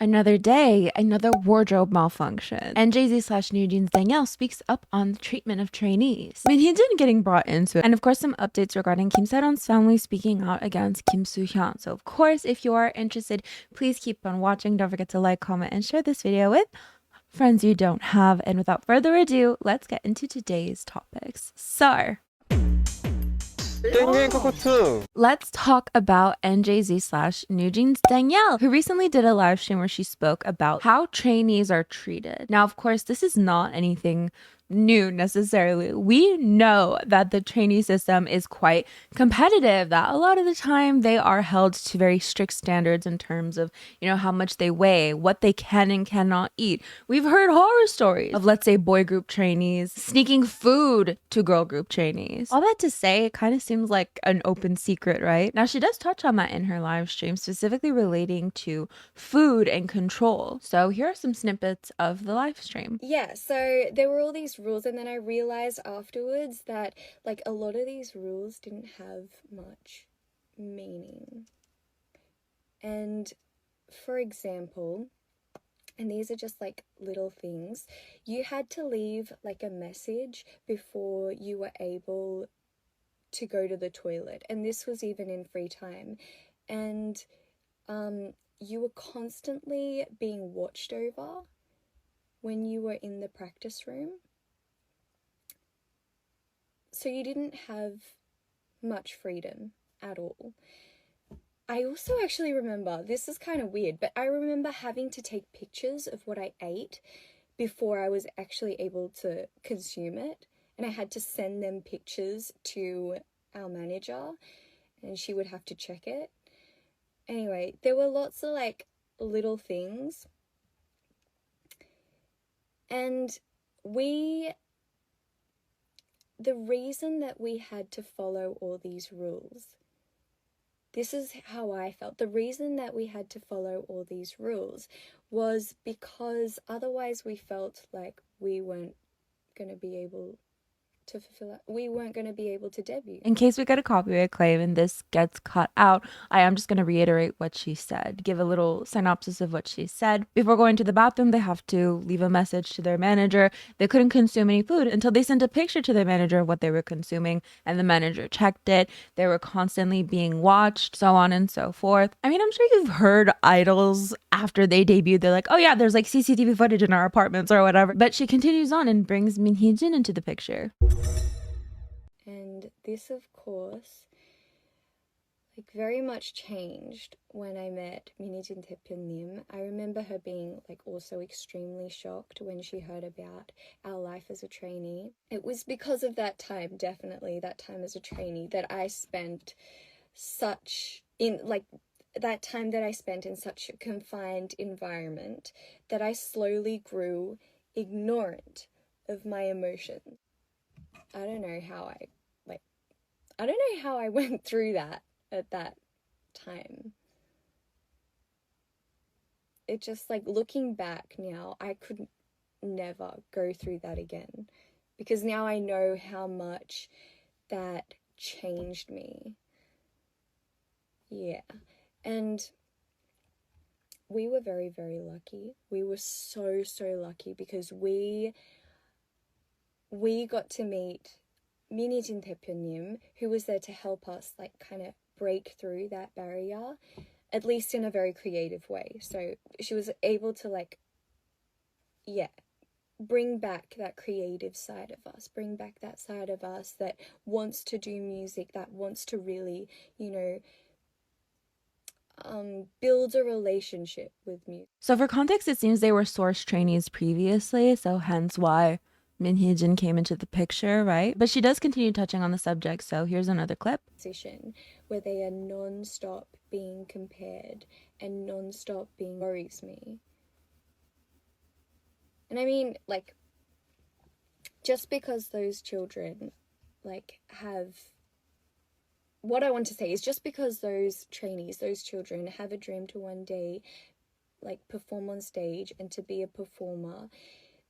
Another day, another wardrobe malfunction. NJZ slash NewJeans Danielle speaks up on the treatment of trainees. Minhyejin getting brought into it. And of course, some updates regarding Kim Se-ron's family speaking out against Kim Soo Hyun. So of course, if you are interested, please keep on watching. Don't forget to like, comment, and share this video with friends you don't have. And without further ado, let's get into today's topics. So, 땡땡 코코츠. let's talk about NJZ slash NewJeans Danielle, who recently did a live stream where she spoke about how trainees are treated. Now, of course, this is not anything new necessarily. We know that the trainee system is quite competitive, that a lot of the time they are held to very strict standards in terms of, how much they weigh, what they can and cannot eat. We've heard horror stories of, let's say, boy group trainees sneaking food to girl group trainees. All that to say, it kind of seems like an open secret, right? Now, she does touch on that in her live stream, specifically relating to food and control. So here are some snippets of the live stream. Yeah, so there were all these rules, and then I realized afterwards that like a lot of these rules didn't have much meaning. And for example, and these are just like little things, you had to leave like a message before you were able to go to the toilet, and this was even in free time. And you were constantly being watched over when you were in the practice room. So you didn't have much freedom at all. I also actually remember, this is kind of weird, but I remember having to take pictures of what I ate before I was actually able to consume it. And I had to send them pictures to our manager, and she would have to check it. Anyway, there were lots of like little things. And the reason that we had to follow all these rules, this is how I felt. The reason that we had to follow all these rules was because otherwise we felt like we weren't going to be able to fulfill it. We weren't going to be able to debut. In case we get a copyright claim and this gets cut out, I am just going to reiterate what she said, give a little synopsis of what she said. Before going to the bathroom, they have to leave a message to their manager. They couldn't consume any food until they sent a picture to their manager of what they were consuming, and the manager checked it. They were constantly being watched, so on and so forth. I mean, I'm sure you've heard idols after they debuted, they're like, oh yeah, there's like CCTV footage in our apartments or whatever. But she continues on and brings Minhyejin into the picture. And this, of course, like very much changed when I met Minhyejin Nim. I remember her being like also extremely shocked when she heard about our life as a trainee. It was because of that time, definitely that time as a trainee, that I spent that time that I spent in such a confined environment, that I slowly grew ignorant of my emotions. I don't know how I went through that at that time. It just, like, looking back now, I could never go through that again, because now I know how much that changed me. Yeah. And we were very, very lucky. We were so, so lucky, because we got to meet Minhyejin Nim, who was there to help us like kind of break through that barrier, at least in a very creative way. So she was able to bring back that creative side of us, bring back that side of us that wants to do music, that wants to really, build a relationship with music. So for context, it seems they were source trainees previously, so hence why Minhyejin came into the picture, right? But she does continue touching on the subject, so here's another clip. Where they are non-stop being compared and non-stop being worries me. And I mean, like, just because those children, like, have... What I want to say is, just because those trainees, those children, have a dream to one day, like, perform on stage and to be a performer,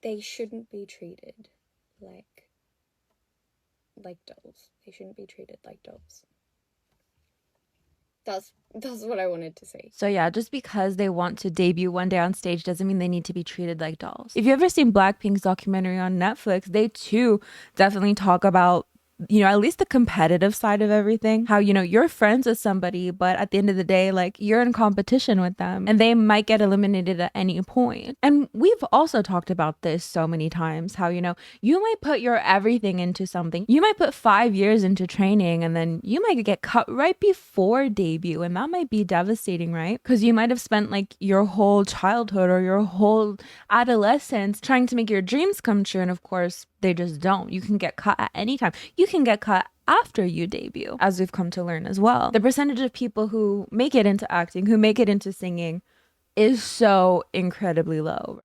they shouldn't be treated like dolls. They shouldn't be treated like dolls. That's what I wanted to say. So yeah, just because they want to debut one day on stage doesn't mean they need to be treated like dolls. If you've ever seen Blackpink's documentary on Netflix, they too definitely talk about, you know, at least the competitive side of everything. How, you know, you're friends with somebody, but at the end of the day, like, you're in competition with them and they might get eliminated at any point. And we've also talked about this so many times, how, you know, you might put your everything into something. You might put 5 years into training and then you might get cut right before debut. And that might be devastating, right? Because you might have spent like your whole childhood or your whole adolescence trying to make your dreams come true. And of course, they just don't. You can get cut at any time. You can get cut after you debut, as we've come to learn as well. The percentage of people who make it into acting, who make it into singing, is so incredibly low.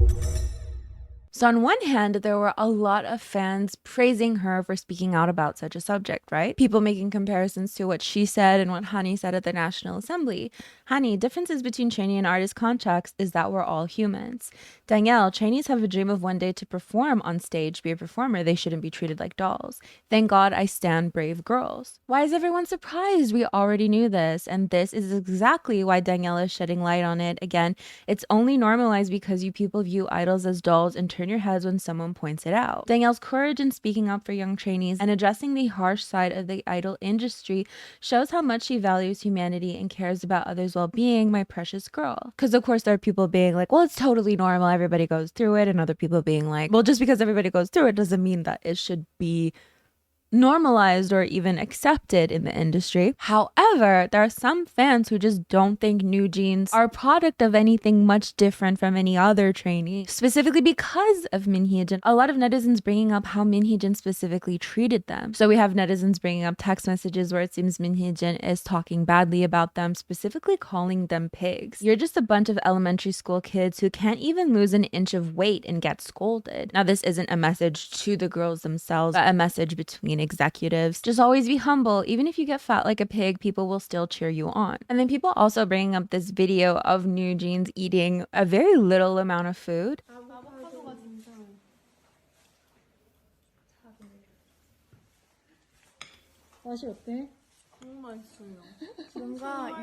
So on one hand, there were a lot of fans praising her for speaking out about such a subject, right? People making comparisons to what she said and what Hani said at the National Assembly. Hani, differences between trainee and artist contracts is that we're all humans. Danielle, trainees have a dream of one day to perform on stage, be a performer. They shouldn't be treated like dolls. Thank God I stand brave girls. Why is everyone surprised? We already knew this. And this is exactly why Danielle is shedding light on it. Again, it's only normalized because you people view idols as dolls and turn your heads when someone points it out. Danielle's courage in speaking up for young trainees and addressing the harsh side of the idol industry shows how much she values humanity and cares about others' well-being, my precious girl. Because of course there are people being like, well, it's totally normal, everybody goes through it, and other people being like, well, just because everybody goes through it doesn't mean that it should be normalized or even accepted in the industry. However, there are some fans who just don't think NewJeans are a product of anything much different from any other trainee, specifically because of Min Hee-jin. A lot of netizens bringing up how Min Hee-jin specifically treated them. So we have netizens bringing up text messages where it seems Min Hee-jin is talking badly about them, specifically calling them pigs. You're just a bunch of elementary school kids who can't even lose an inch of weight and get scolded. Now, this isn't a message to the girls themselves, but a message between executives. Just always be humble. Even if you get fat like a pig, people will still cheer you on. And then people also bringing up this video of NewJeans eating a very little amount of food.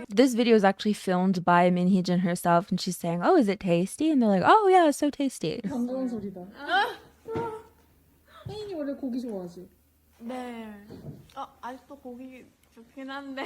This video is actually filmed by Min Hee-jin herself, and she's saying, "Oh, is it tasty?" And they're like, "Oh yeah, it's so tasty." 반가운 소리다. 혜인이 원래 고기 좋아하지? 네. 아직도 고기 좋긴 한데.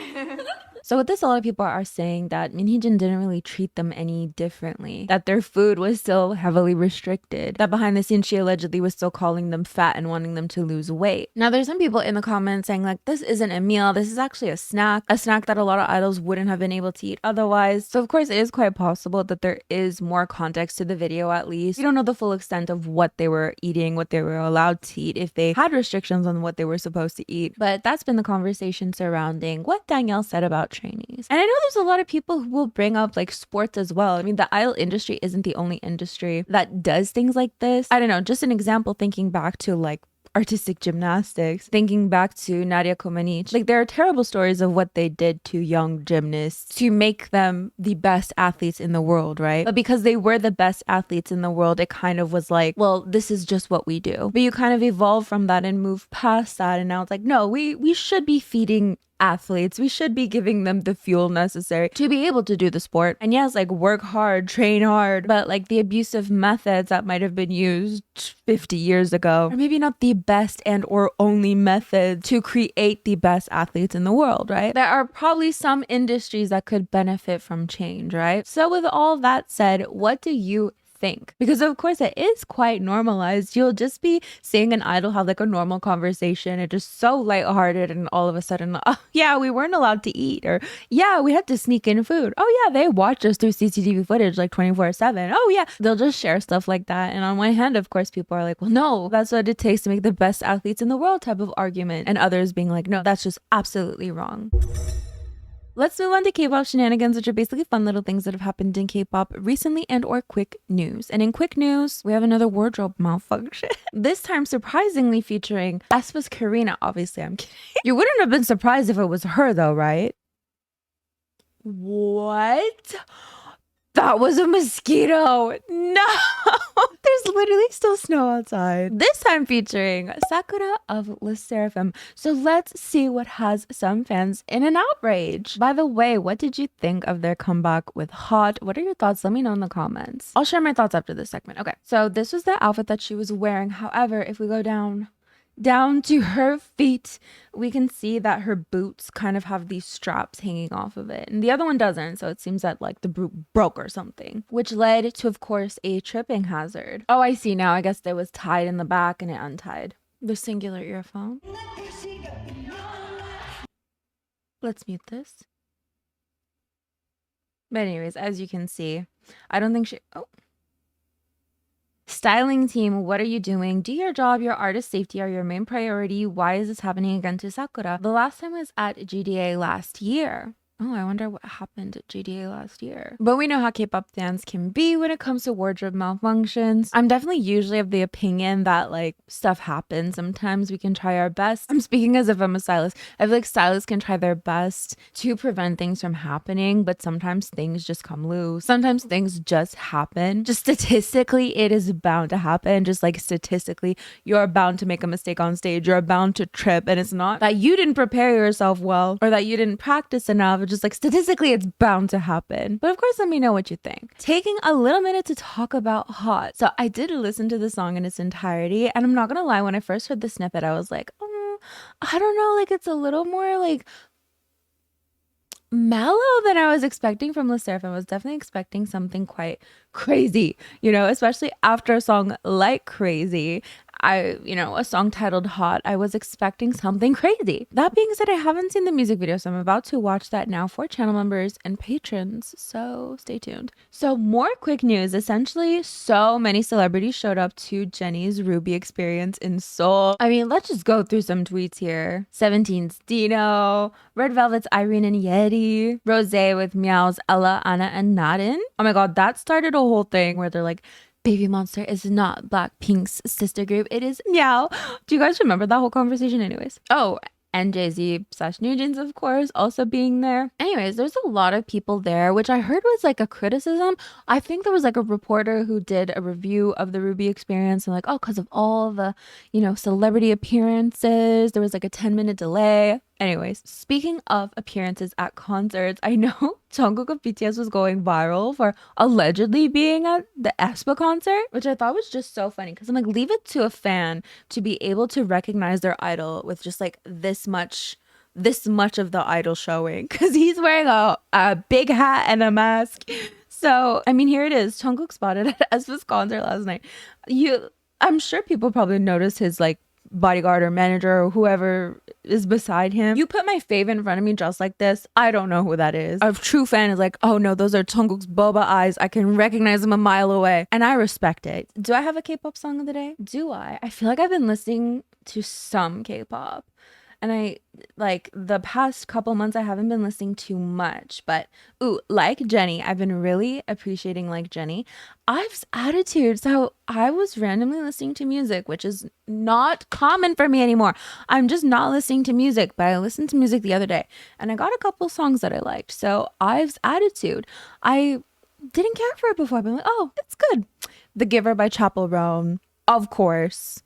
So with this, a lot of people are saying that Min Hee-jin didn't really treat them any differently, that their food was still heavily restricted, that behind the scenes she allegedly was still calling them fat and wanting them to lose weight. Now there's some people in the comments saying like, this isn't a meal, this is actually a snack that a lot of idols wouldn't have been able to eat otherwise. So of course it is quite possible that there is more context to the video. At least we don't know the full extent of what they were eating, what they were allowed to eat, if they had restrictions on what they were supposed to eat. But that's been the conversation surrounding what Danielle said about trainees. And I know there's a lot of people who will bring up like sports as well. I mean, the idol industry isn't the only industry that does things like this. I don't know, just an example, thinking back to like artistic gymnastics, thinking back to Nadia Comaneci. Like, there are terrible stories of what they did to young gymnasts to make them the best athletes in the world, right? But because they were the best athletes in the world, it kind of was like, well, this is just what we do. But you kind of evolve from that and move past that, and now it's like, no, we should be feeding athletes. We should be giving them the fuel necessary to be able to do the sport. And yes, like, work hard, train hard, but like the abusive methods that might have been used 50 years ago are maybe not the best and or only method to create the best athletes in the world, right? There are probably some industries that could benefit from change, right? So with all that said, what do you think? Because of course it is quite normalized. You'll just be seeing an idol have like a normal conversation and just so lighthearted, and all of a sudden, oh yeah, we weren't allowed to eat, or yeah, we had to sneak in food. Oh yeah, they watched us through CCTV footage like 24/7. Oh yeah, they'll just share stuff like that. And on one hand, of course, people are like, well, no, that's what it takes to make the best athletes in the world type of argument. And others being like, no, that's just absolutely wrong. Let's move on to Kpop Shenanigans, which are basically fun little things that have happened in K-pop recently and or quick news. And in quick news, we have another wardrobe malfunction. This time, surprisingly featuring aespa's Karina. Obviously, I'm kidding. You wouldn't have been surprised if it was her though, right? What That was a mosquito. No. There's literally still snow outside. This time featuring Sakura of Le Sserafim. So let's see what has some fans in an outrage. By the way, what did you think of their comeback with Hot? What are your thoughts? Let me know in the comments. I'll share my thoughts after this segment. Okay, so this was the outfit that she was wearing. However, if we go down to her feet, we can see that her boots kind of have these straps hanging off of it, and the other one doesn't, so it seems that like the boot broke or something, which led to, of course, a tripping hazard. Oh, I see now. I guess it was tied in the back and it untied. The singular earphone. Let's mute this. But anyways, as you can see, I don't think she... Oh. Styling team, what are you doing? Do your job. Your artist safety are your main priority. Why is this happening again to Sakura? The last time was at GDA last year. Oh, I wonder what happened at GDA last year. But we know how K-pop fans can be when it comes to wardrobe malfunctions. I'm definitely usually of the opinion that like stuff happens. Sometimes we can try our best. I'm speaking as if I'm a stylist. I feel like stylists can try their best to prevent things from happening, but sometimes things just come loose. Sometimes things just happen. Just statistically, it is bound to happen. Just like statistically, you're bound to make a mistake on stage. You're bound to trip. And it's not that you didn't prepare yourself well or that you didn't practice enough. Just like statistically, it's bound to happen. But of course, let me know what you think. Taking a little minute to talk about Hot. So I did listen to the song in its entirety, and I'm not gonna lie, when I first heard the snippet, I was like, I don't know, like it's a little more like mellow than I was expecting from Le Sserafim. I was definitely expecting something quite crazy, especially after a song like Crazy. A song titled Hot, I was expecting something crazy. That being said, I haven't seen the music video, so I'm about to watch that now for channel members and patrons, so stay tuned. So more quick news. Essentially, so many celebrities showed up to Jennie's Ruby experience in Seoul. I mean, let's just go through some tweets here. 17's Dino, Red Velvet's Irene and Yeti, Rosé with Meow's Ella, Anna, and Narin. Oh my god, that started a whole thing where they're like, Baby Monster is not Blackpink's sister group. It is Meow. Do you guys remember that whole conversation? Anyways. Oh, NJZ / NewJeans, of course, also being there. Anyways, there's a lot of people there, which I heard was like a criticism. I think there was like a reporter who did a review of the Ruby experience and like, oh, because of all the, celebrity appearances, there was like a 10-minute delay. Anyways, speaking of appearances at concerts, I know Jungkook of BTS was going viral for allegedly being at the aespa concert, which I thought was just so funny because I'm like, leave it to a fan to be able to recognize their idol with just like this much of the idol showing, because he's wearing a big hat and a mask. So, I mean, here it is. Jungkook spotted at aespa's concert last night. I'm sure people probably noticed his like bodyguard or manager or whoever is beside him. You put my fave in front of me just like this, I don't know who that is. A true fan is like, oh no, those are Jungkook's boba eyes. I can recognize him a mile away. And I respect it. Do I have a K-pop song of the day? Do I? I feel like I've been listening to some K-pop. And I, like, the past couple months, I haven't been listening too much. But, Like Jennie, I've been really appreciating Like Jennie. Ive's attitude. So I was randomly listening to music, which is not common for me anymore. I'm just not listening to music. But I listened to music the other day. And I got a couple songs that I liked. So Ive's attitude. I didn't care for it before. I've been like, oh, it's good. The Giver by Chappell Roan. Of course.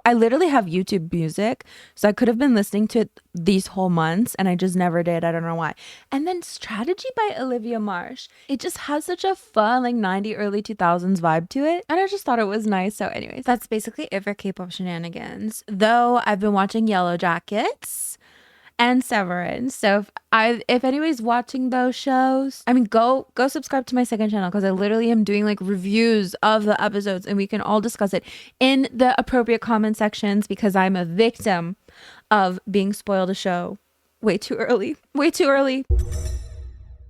I literally have YouTube music, so I could have been listening to it these whole months and I just never did. I don't know why. And then Strategy by Olivia Marsh. It just has such a fun like 90s early 2000s vibe to it, and I just thought it was nice. So anyways, that's basically it for Kpop Shenanigans, though I've been watching Yellow Jackets and Severance. So if anybody's watching those shows, I mean, go subscribe to my second channel, because I literally am doing like reviews of the episodes and we can all discuss it in the appropriate comment sections, because I'm a victim of being spoiled a show way too early.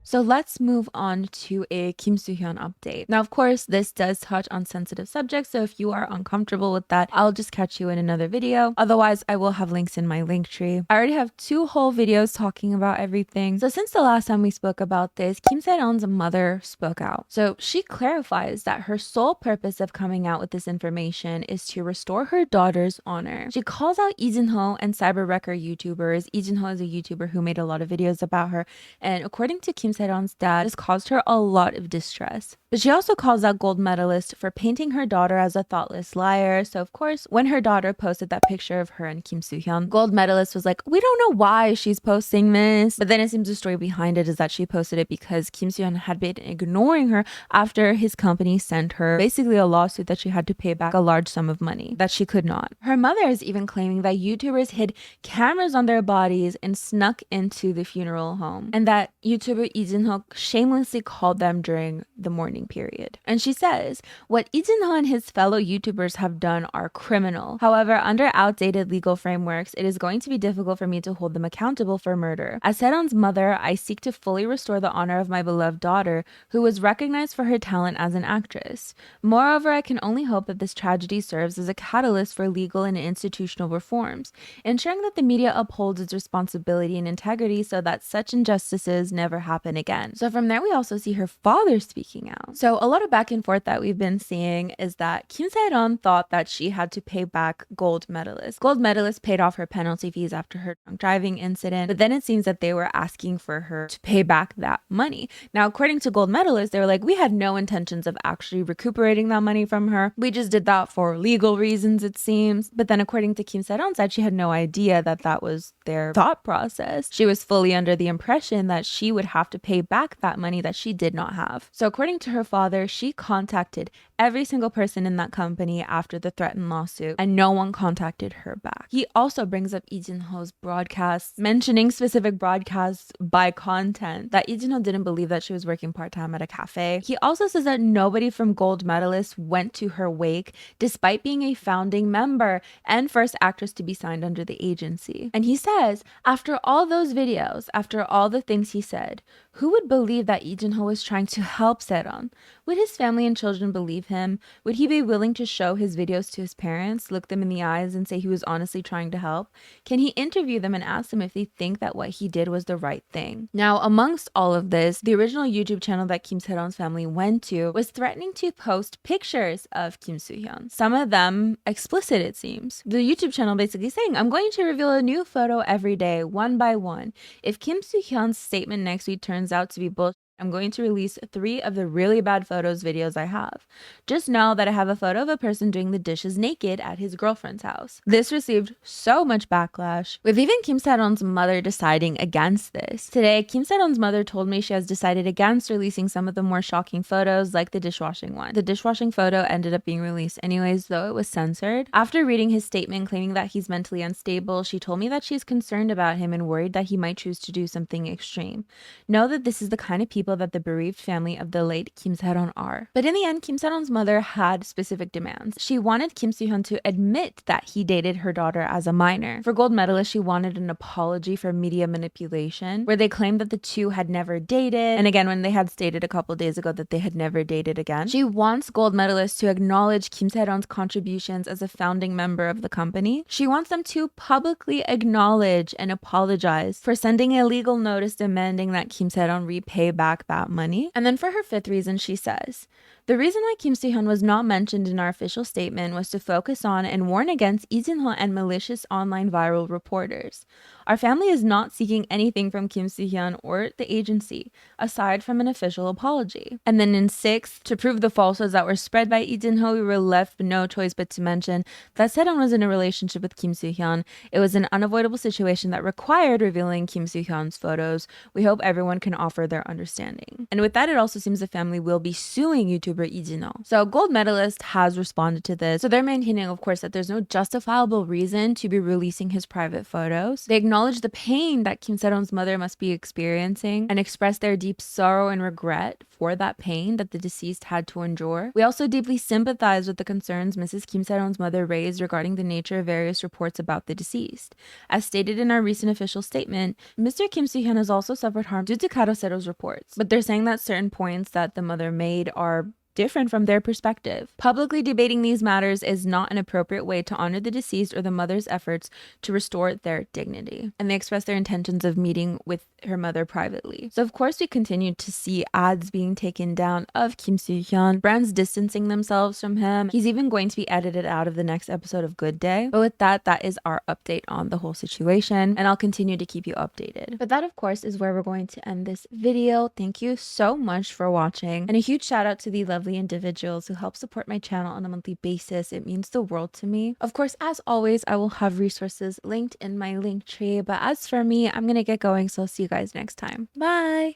So let's move on to a Kim Soo Hyun update. Now, of course, this does touch on sensitive subjects, so if you are uncomfortable with that, I'll just catch you in another video. Otherwise, I will have links in my link tree. I already have 2 whole videos talking about everything. So since the last time we spoke about this, Kim Se-yeon's mother spoke out. So she clarifies that her sole purpose of coming out with this information is to restore her daughter's honor. She calls out Lee Jin-ho and cyber wrecker YouTubers. Lee Jin-ho is a YouTuber who made a lot of videos about her, and according to Kim Se-yeon's dad has caused her a lot of distress. But she also calls out gold medalist for painting her daughter as a thoughtless liar. So of course, when her daughter posted that picture of her and Kim Soo Hyun, gold medalist was like, we don't know why she's posting this. But then it seems the story behind it is that she posted it because Kim Soo Hyun had been ignoring her after his company sent her basically a lawsuit that she had to pay back a large sum of money that she could not. Her mother is even claiming that YouTubers hid cameras on their bodies and snuck into the funeral home, and that YouTuber Lee Jin-ho shamelessly called them during the mourning period. And she says, what Lee Jin-ho and his fellow YouTubers have done are criminal. However, under outdated legal frameworks, it is going to be difficult for me to hold them accountable for murder. As Se-yeon's mother, I seek to fully restore the honor of my beloved daughter, who was recognized for her talent as an actress. Moreover, I can only hope that this tragedy serves as a catalyst for legal and institutional reforms, ensuring that the media upholds its responsibility and integrity so that such injustices never happen again. So from there, we also see her father speaking out. So a lot of back and forth that we've been seeing is that Kim Se-yeon thought that she had to pay back gold medalist. Gold medalist paid off her penalty fees after her drunk driving incident, but then it seems that they were asking for her to pay back that money. Now, according to gold medalist, they were like, we had no intentions of actually recuperating that money from her. We just did that for legal reasons, it seems. But then according to Kim Se-yeon said she had no idea that that was their thought process. She was fully under the impression that she would have to pay back that money that she did not have. So according to her father, she contacted every single person in that company after the threatened lawsuit, and no one contacted her back. He also brings up Lee Jin-ho's broadcasts, mentioning specific broadcasts by content that Lee Jin-ho didn't believe that she was working part-time at a cafe. He also says that nobody from Gold Medalist went to her wake despite being a founding member and first actress to be signed under the agency. And he says, after all those videos, after all the things he said, who would believe that Lee Jin-ho was trying to help Se-yeon? Would his family and children believe him? Would he be willing to show his videos to his parents, look them in the eyes and say he was honestly trying to help? Can he interview them and ask them if they think that what he did was the right thing? Now, amongst all of this, the original YouTube channel that Kim Se-yeon's family went to was threatening to post pictures of Kim Soo Hyun. Some of them explicit, it seems. The YouTube channel basically saying, I'm going to reveal a new photo every day, one by one. If Kim Soo Hyun's statement next week turns out to be bullshit, I'm going to release 3 of the really bad photos videos I have. Just know that I have a photo of a person doing the dishes naked at his girlfriend's house. This received so much backlash, with even Kim Se-yeon's mother deciding against this. Today, Kim Se-yeon's mother told me she has decided against releasing some of the more shocking photos, like the dishwashing one. The dishwashing photo ended up being released anyways, though it was censored. After reading his statement claiming that he's mentally unstable, she told me that she's concerned about him and worried that he might choose to do something extreme. Know that this is the kind of people that the bereaved family of the late Kim Se-yeon are. But in the end, Kim Se-yeon's mother had specific demands. She wanted Kim Soo Hyun to admit that he dated her daughter as a minor. For Gold Medalist, she wanted an apology for media manipulation, where they claimed that the two had never dated. And again, when they had stated a couple days ago that they had never dated again. She wants Gold Medalist to acknowledge Kim Se-yeon's contributions as a founding member of the company. She wants them to publicly acknowledge and apologize for sending a legal notice demanding that Kim Se-yeon repay back that money. And then for her 5th reason, she says, the reason why Kim Soo Hyun was not mentioned in our official statement was to focus on and warn against Lee Jin-ho and malicious online viral reporters. Our family is not seeking anything from Kim Soo Hyun or the agency, aside from an official apology. And then in 6th, to prove the falsehoods that were spread by Lee Jin-ho, we were left with no choice but to mention that Se-yeon was in a relationship with Kim Soo Hyun. It was an unavoidable situation that required revealing Kim Soo Hyun's photos. We hope everyone can offer their understanding. And with that, it also seems the family will be suing YouTuber Lee Jin-ho. So Gold Medalist has responded to this. So they're maintaining, of course, that there's no justifiable reason to be releasing his private photos. They acknowledge the pain that Kim Se-yeon's mother must be experiencing and express their deep sorrow and regret for that pain that the deceased had to endure. We also deeply sympathize with the concerns Mrs. Kim Se-yeon's mother raised regarding the nature of various reports about the deceased. As stated in our recent official statement, Mr. Kim Soo Hyun has also suffered harm due to Kado Sero's reports, but they're saying that certain points that the mother made are different from their perspective. Publicly debating these matters is not an appropriate way to honor the deceased or the mother's efforts to restore their dignity. And they express their intentions of meeting with her mother privately. So of course we continued to see ads being taken down of Kim Soo Hyun, brands distancing themselves from him. He's even going to be edited out of the next episode of Good Day. But with that, that is our update on the whole situation, and I'll continue to keep you updated. But that of course is where we're going to end this video. Thank you so much for watching, and a huge shout out to the lovely individuals who help support my channel on a monthly basis. It means the world to me. Of course, as always, I will have resources linked in my link tree, but as for me, I'm gonna get going, so I'll see you guys next time. Bye.